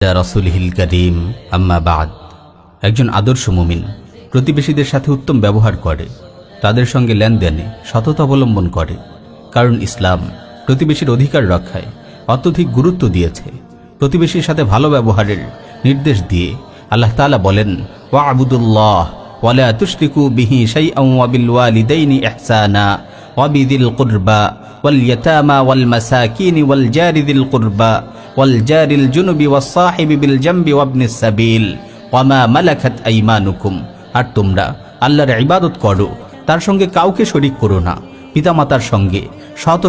রাসূলিল কারীম আম্মা বাদ। একজন আদর্শ মুমিন প্রতিবেশীদের সাথে উত্তম ব্যবহার করে, তাদের সঙ্গে লেনদেনে সততা অবলম্বন করে, কারণ ইসলাম প্রতিবেশীর অধিকার রক্ষায় অত্যধিক গুরুত্ব দিয়েছে। প্রতিবেশীর সাথে ভালো ব্যবহারের নির্দেশ দিয়ে আল্লাহ তাআলা বলেন, ওয়া'বুদুল্লাহ ওয়া লা তুশরিকু বিহি শাইআন ওয়া বিল ওয়ালিদাইনি ইহসানা ওয়া বিযিল কুরবা ওয়াল ইয়াতামা ওয়াল মাসাকিন ওয়াল জারি যিল কুরবা ওয়াল জারিল জুনুবি ওয়াস সাহিবি বিল জামবি ওয়াবনিস সাবিল ওয়া মা মালাকাত আইমানুকুম। আর তোমরা আল্লাহর ইবাদত করো, তার সঙ্গে কাউকে শরীক করো না। পিতামাতার সঙ্গে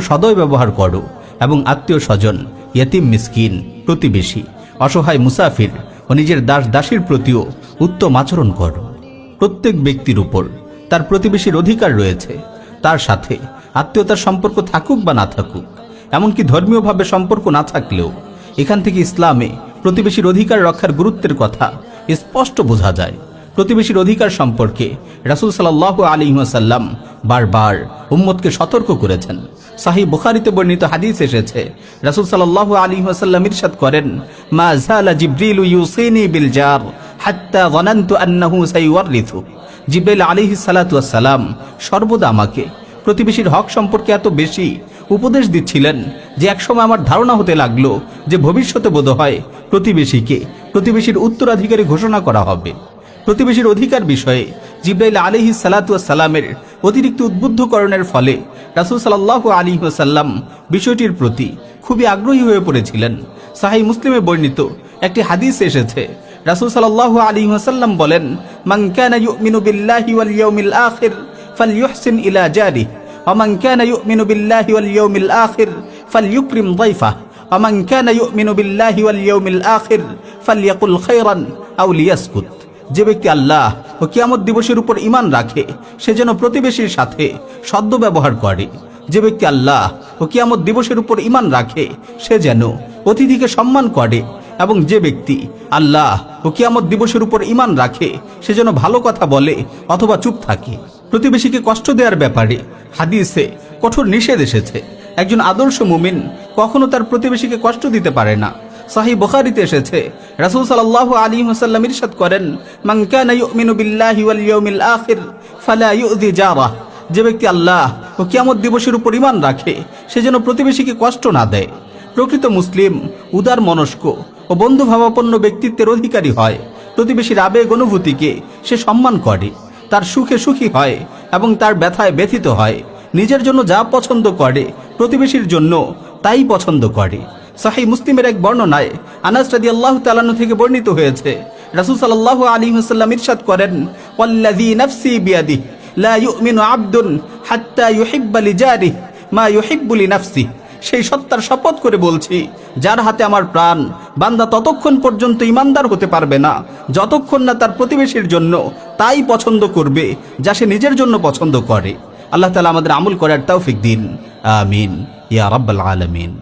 সদয় ব্যবহার করো এবং আত্মীয় স্বজন, ইয়েতিম, মিসকিন, প্রতিবেশী, অসহায়, মুসাফির ও নিজের দাস দাসীর প্রতিও উত্তম আচরণ করো। প্রত্যেক ব্যক্তির উপর তার প্রতিবেশীর অধিকার রয়েছে। তার সাথে আত্মীয়তার সম্পর্ক থাকুক বা না থাকুক, এমনকি ধর্মীয়ভাবে সম্পর্ক না থাকলেও এখান থেকে ইসলামে প্রতিবেশীর অধিকার রক্ষার গুরুত্বের কথা স্পষ্ট বোঝা যায়। প্রতিবেশীর অধিকার সম্পর্কে রাসূল সাল্লাল্লাহু আলাইহি ওয়াসাল্লাম বারবার উম্মতকে সতর্ক করেছেন। সহিহ বুখারীতে বর্ণিত হাদিস এসেছে, রাসূল সাল্লাল্লাহু আলাইহি ওয়াসাল্লাম ইরশাদ করেন, মা যালা জিবরিলু ইউসিনি বিল জার হাত্তা যানানতু আন্নাহু সাইওয়ারিথু। জিবরাইল আলাইহিস সালাতু ওয়াস সালাম সর্বদা আমাকে প্রতিবেশীর হক সম্পর্কে এত বেশি উপদেশ দিচ্ছিলেন যে একসময় আমার ধারণা হতে লাগলো যে ভবিষ্যতে বোধহয় প্রতিবেশীর উত্তরাধিকারী ঘোষণা করা হবে। প্রতিবেশীর অধিকার বিষয়ে জিবরাইল আলাইহিস সালাতু ওয়াস সালামের অতিরিক্ত উদ্বুদ্ধকরণের ফলে রাসূল সাল্লাল্লাহু আলাইহি ওয়াসাল্লাম বিষয়টির প্রতি খুবই আগ্রহী হয়ে পড়েছিলেন। সহিহ মুসলিমে বর্ণিত একটি হাদিস এসেছে, রাসূল সাল্লাল্লাহু আলাইহি ওয়াসাল্লাম বলেন, মান কানা ইউমিনু বিল্লাহি ওয়াল ইয়াউমিল আখির ফালইউহসিন ইলা জারিহি ওয়া মান কানা ইউমিনু বিল্লাহি ওয়াল ইয়াউমিল আখির ফালইউকরিম যায়ফাহু ওয়া মান কানা ইউমিনু বিল্লাহি ওয়াল ইয়াউমিল আখির ফালইয়াকুল খায়রান আও লিয়াসকুত। যে ব্যক্তি আল্লাহ ও কিয়ামত দিবসের উপর ঈমান রাখে সে যেন প্রতিবেশীর সাথে সদ্য ব্যবহার করে। যে ব্যক্তি আল্লাহ ও কিয়ামত দিবসের উপর ঈমান রাখে সে যেন অতিথিকে সম্মান করে, এবং যে ব্যক্তি আল্লাহ ও কিয়ামত দিবসের উপর ঈমান রাখে সে যেন ভালো কথা বলে অথবা চুপ থাকে। প্রতিবেশীকে কষ্ট দেওয়ার ব্যাপারে হাদিসে কঠোর নিষেধ এসেছে। একজন আদর্শ মুমিন কখনো তার প্রতিবেশীকে কষ্ট দিতে পারে না। সহিহ বুখারীতে এসেছে, রাসূল সাল্লাল্লাহু আলাইহি ওয়াসাল্লাম ইরশাদ করেন, মান কানা ইউমিনু বিল্লাহি ওয়াল ইয়াউমিল আখির ফালা ইউযি জারাহু। যে ব্যক্তি আল্লাহ ও কিয়ামত দিবসের উপর ঈমান রাখে সে যেন প্রতিবেশীকে কষ্ট না দেয়। প্রকৃত মুসলিম উদার মনস্ক ও বন্ধুভাবাপন্ন ব্যক্তিত্বের অধিকারী হয়। প্রতিবেশীর আবেগ অনুভূতিকে সে সম্মান করে, তার সুখে সুখী হয় এবং তার ব্যথায় ব্যথিত হয়। নিজের জন্য যা পছন্দ করে প্রতিবেশীর জন্য তাই পছন্দ করে। সহিহ মুসলিমের এক বর্ণনায় আনাস রাদিয়াল্লাহু তাআলা আনহু থেকে বর্ণিত হয়েছে, রাসূল সাল্লাল্লাহু আলাইহি ওয়াসাল্লাম ইরশাদ করেন, ওয়াল্লাযী নাফসি বিয়াদিহি লা ইউমিনু আবদুন হাত্তা ইউহিব্বা লিজারিহি মা ইউহিব্বু লিনাফসিহি। সেই সত্তার শপথ করে বলছি যার হাতে আমার প্রাণ, বান্দা ততক্ষণ পর্যন্ত ঈমানদার হতে পারবে না যতক্ষণ না তার প্রতিবেশীর জন্য তাই পছন্দ করবে যা সে নিজের জন্য পছন্দ করে। আল্লাহ তাআলা আমাদের আমল করার তৌফিক দিন। আমিন ইয়া রাব্বাল আলামিন।